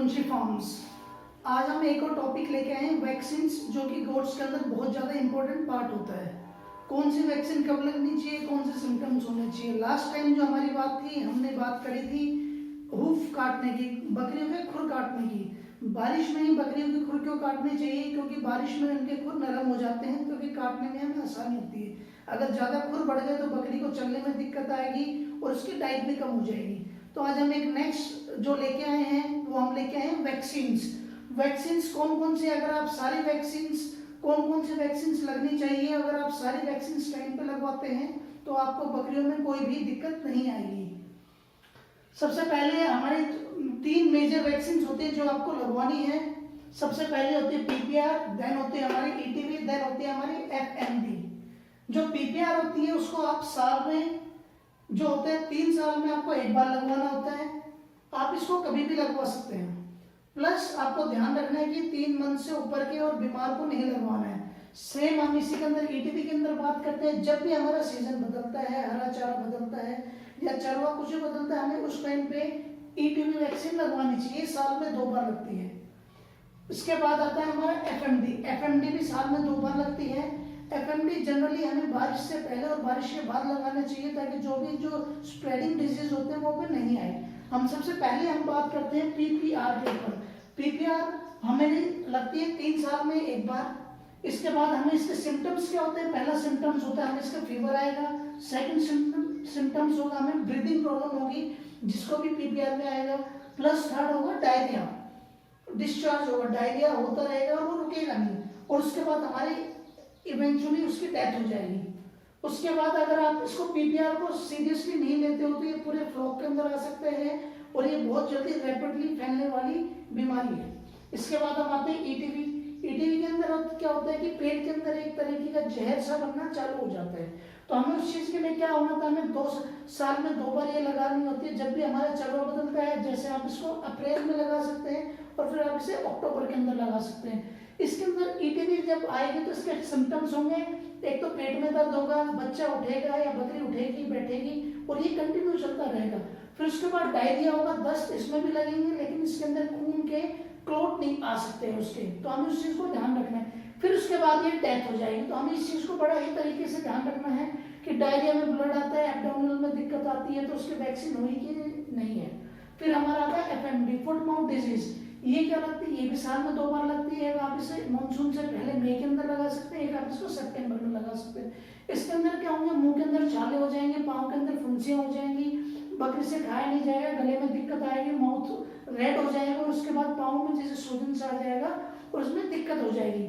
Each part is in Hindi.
मुंशी फार्म्स। आज हम एक और टॉपिक लेके आए हैं वैक्सीन, जो कि गोट्स के अंदर बहुत ज़्यादा इंपॉर्टेंट पार्ट होता है। कौन सी वैक्सीन कब लगनी चाहिए, कौन से सिम्टम्स होने चाहिए। लास्ट टाइम जो हमारी बात थी, हमने बात करी थी हूफ काटने की, बकरियों के खुर काटने की। बारिश में ही बकरियों के खुर क्यों काटने चाहिए, क्योंकि बारिश में उनके खुर नरम हो जाते हैं, क्योंकि काटने में हमें आसानी होती है। अगर ज़्यादा खुर बढ़ गए तो बकरी को चलने में दिक्कत आएगी और उसकी डाइट भी कम हो जाएगी। तो आज हम एक नेक्स्ट जो लेके आए हैं वो हम लेके आए हैं वैक्सीन्स। वैक्सीन्स कौन कौन से, अगर आप सारी वैक्सीन्स, कौन कौन सी वैक्सीन्स लगनी चाहिए, अगर आप सारी वैक्सीन्स टाइम पे लगवाते हैं तो आपको बकरियों में कोई भी दिक्कत नहीं आएगी। सबसे पहले हमारी 3 मेजर वैक्सीन्स होती है जो आपको लगवानी है। सबसे पहले होती है पीपीआर, देन होती है हमारी ईटीवी, देन होती है हमारी एफएमडी। जो पीपीआर होती है उसको आप साल में, जो होते हैं 3 साल में आपको एक बार लगवाना होता है। आप इसको कभी भी लगवा सकते हैं। प्लस आपको ध्यान रखना है कि 3 मंथ से ऊपर के और बीमार को नहीं लगवाना है। सेम हम इसी के अंदर ईटीवी के अंदर बात करते हैं। जब भी हमारा सीजन बदलता है, हरा चारा बदलता है या चरवा कुछ बदलता है, हमें उस टाइम पे ईटीवी वैक्सीन लगवानी चाहिए। साल में 2 बार लगती है। इसके बाद आता है हमारा एफएमडी। एफएमडी भी साल में 2 बार लगती है। एफएमडी जनरली हमें बारिश से पहले और बारिश के बाद लगाना चाहिए, ताकि जो स्प्रेडिंग डिजीज होते हैं वो पे नहीं आए। हम सबसे पहले हम बात करते हैं पीपीआर के ऊपर। पीपीआर हमें लगती है 3 साल में एक बार। इसके बाद हमें इसके सिम्टम्स क्या होते हैं। पहला सिम्टम्स होता है हमें इसका फीवर आएगा। सेकंड सिम्टम्स होगा हमें ब्रीदिंग प्रॉब्लम होगी, जिसको भी पीपीआर में आएगा। प्लस थर्ड होगा डायरिया, डिस्चार्ज होगा, डायरिया होता रहेगा और वो रुकेगा नहीं। और उसके बाद हमारी इवेंचुअली उसकी डेथ हो जाएगी। उसके बाद अगर आप इसको पीपीआर को सीरियसली नहीं लेते हो तो ये पूरे फ्लॉक के अंदर आ सकते हैं और ये बहुत जल्दी रैपिडली फैलने वाली बीमारी है। इसके बाद हम आते हैं ईटीवी। ईटीवी के अंदर क्या होता है कि पेट के अंदर एक तरीके का जहर सा बनना चालू हो जाता है। तो हमें उस चीज के लिए क्या होना था, हमें 2 साल में 2 बार ये लगानी होती है। जब भी हमारा चरवा बदलता है, जैसे आप इसको अप्रैल में लगा सकते हैं और फिर आप इसे अक्टूबर के अंदर लगा सकते हैं। इसके अंदर ईटीवी जब आएगी तो इसके सिम्टम्स होंगे, एक तो पेट में दर्द होगा, बच्चा उठेगा या बकरी उठेगी बैठेगी और ये कंटिन्यू चलता रहेगा। फिर उसके बाद डायरिया होगा, दस्त इसमें भी लगेंगे, लेकिन इसके अंदर खून के क्लॉट नहीं आ सकते हैं उसके, तो हमें उस चीज को ध्यान रखना है। फिर उसके बाद ये डेथ हो जाएगी। तो हमें इस चीज को बड़ा ही तरीके से ध्यान रखना है कि डायरिया में ब्लड आता है, एब्डोमिनल में दिक्कत आती है, तो उसकी वैक्सीन हुई कि नहीं है। फिर हमारा आता है एफएमडी, फुट माउथ डिजीज। ये क्या लगती है, ये भी साल में 2 बार लगती है। आप इसे मानसून से पहले मई के अंदर लगा सकते हैं, एक आप इसको सितंबर में लगा सकते हैं। इसके अंदर क्या होंगे, मुंह के अंदर छाले हो जाएंगे, पाँव के अंदर फुंसियां हो जाएंगी, बकरी से खाया नहीं जाएगा, गले में दिक्कत आएगी, माउथ रेड हो जाएगा और उसके बाद पाँव में जैसे सूजन सा आ जाएगा और उसमें दिक्कत हो जाएगी।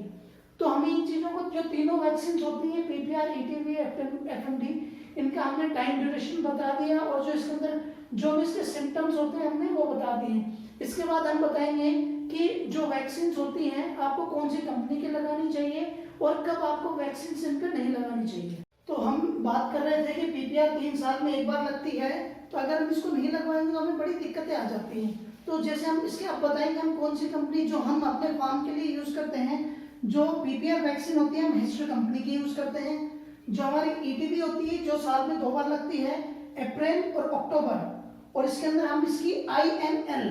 तो हमें इन चीजों को, जो तीनों वैक्सीन होती हैं पीपीआर, ईटीवी, एफएमडी, इनका हमने टाइम ड्यूरेशन बता दिया और जो इसके अंदर जो भी इसके सिम्टम्स होते हैं हमने वो बता दिए। इसके बाद हम बताएंगे कि जो वैक्सीन होती हैं आपको कौन सी कंपनी की लगानी चाहिए और कब आपको वैक्सीन इन पर नहीं लगानी चाहिए। तो हम बात कर रहे थे कि पीपीआर 3 साल में एक बार लगती है, तो अगर हम इसको नहीं लगवाएंगे तो हमें बड़ी दिक्कतें आ जाती हैं। तो जैसे हम इसके अब बताएंगे हम कौन सी कंपनी जो हम अपने फार्म के लिए यूज करते हैं। जो पीपीआर वैक्सीन होती है हम हिस्ट्री कंपनी की यूज करते हैं। जो हमारी ईटीवी होती है जो साल में 2 बार लगती है, अप्रैल और अक्टूबर, और इसके अंदर हम इसकी INL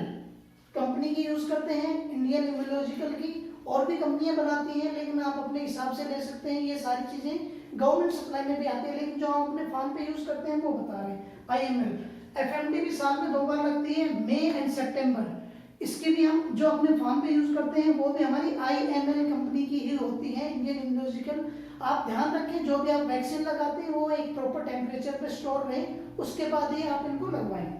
कंपनी की यूज करते हैं, इंडियन इम्यूनोलॉजिकल की। और भी कंपनियां बनाती हैं, लेकिन आप अपने हिसाब से ले सकते हैं। ये सारी चीजें गवर्नमेंट सप्लाई में भी आती है, लेकिन जो हम अपने फार्म पे यूज करते हैं वो बता रहे हैं। INL एफएमडी भी साल में 2 बार लगती है, मई एंड सितंबर। इसकी भी हम जो अपने फार्म पे यूज करते हैं वो भी हमारी INL कंपनी की ही होती है, इंडियन इम्यूनोलॉजिकल। आप ध्यान रखें जो भी आप वैक्सीन लगाते हैं वो एक प्रॉपर टेम्परेचर पे स्टोर रहे, उसके बाद ही आप इनको लगवाएं।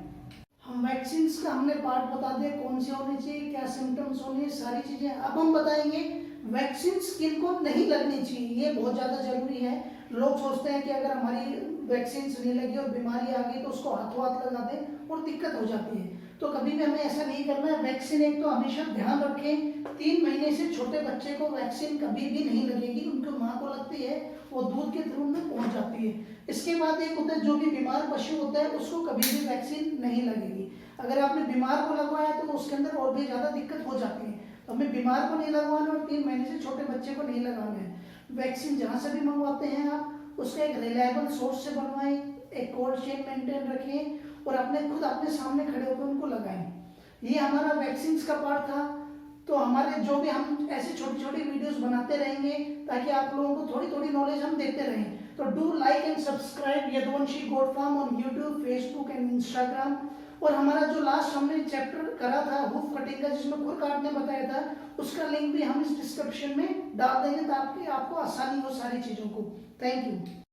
हम वैक्सीन का हमने पार्ट बता दिया, कौन सी होनी चाहिए, क्या सिम्टम्स होने, सारी चीजें। अब हम बताएंगे वैक्सीन किन को नहीं लगनी चाहिए। ये बहुत ज्यादा जरूरी है। लोग सोचते हैं कि अगर हमारी वैक्सीन नहीं लगी और बीमारी आ गई तो उसको हाथों हाथ लगा दें और दिक्कत हो जाती है। तो कभी भी हमें ऐसा नहीं करना है। वैक्सीन एक तो हमेशा ध्यान रखें, 3 महीने से छोटे बच्चे को वैक्सीन कभी भी नहीं लगेगी। उनको माँ को लगती है, वो दूध के थ्रू में पहुंच जाती है। इसके बाद एक होता है जो भी बीमार पशु होता है उसको कभी भी वैक्सीन नहीं लगेगी। अगर आपने बीमार को लगवाया तो उसके अंदर और भी ज्यादा दिक्कत हो जाती है। तो हमें बीमार को नहीं लगवाना और 3 महीने से छोटे बच्चे को नहीं लगाना है। वैक्सीन जहाँ से भी मंगवाते हैं आप उसका एक रिलायबल सोर्स से बनवाएं, एक कोल्ड चेन मेंटेन रखें और अपने खुद अपने सामने खड़े होकर उनको लगाएं। ये हमारा वैक्सीन का पार्ट था। तो हमारे जो भी हम ऐसे छोटी छोटी वीडियोस बनाते रहेंगे ताकि आप लोगों को थोड़ी थोड़ी नॉलेज हम देते रहें। तो do like and subscribe Yaduvanshi goat farm on YouTube, Facebook and Instagram. और हमारा जो लास्ट हमने चैप्टर करा था हुफ कटिंग का, जिसमें खुर काटने बताया था, उसका लिंक भी हम इस डिस्क्रिप्शन में डाल देंगे ताकि आपको आसानी हो सारी चीज़ों को। Thank you.